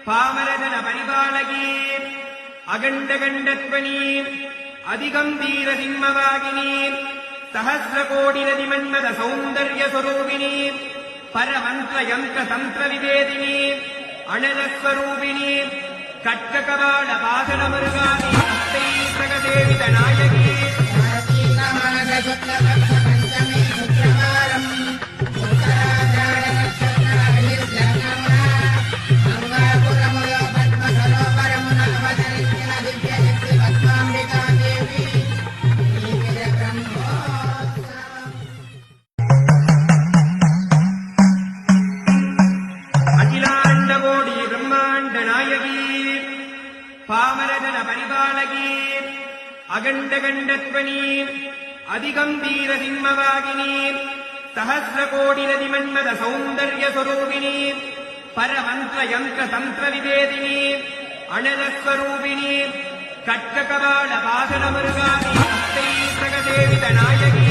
பாமரஜன பரிபாலகி அகண்டகண்டத்வனி அதிகம்பீர சிம்மவாகினி சஹஸ்ரகோடிரதி மன்மத சௌந்தர்ய ஸ்வரூபிணி பரமந்திர யந்திர தந்திர விவேதினி அனலஸ்வரூபிணி கட்ககபால பாசன மருகாதி பிரகதேவித நாயகி பாமரஜன பரிபாலகி அகண்டகண்டத்வனி அதிகம்பீர சிம்மவாகினி சஹஸ்ரகோடிரதி மன்மத சௌந்தர்ய ஸ்வரூபிணி பரமந்திர யந்திர தந்திர விவேதினி அனலஸ்வரூபிணி கட்ககபால பாசன மருகாதி பிரகதேவித நாயகி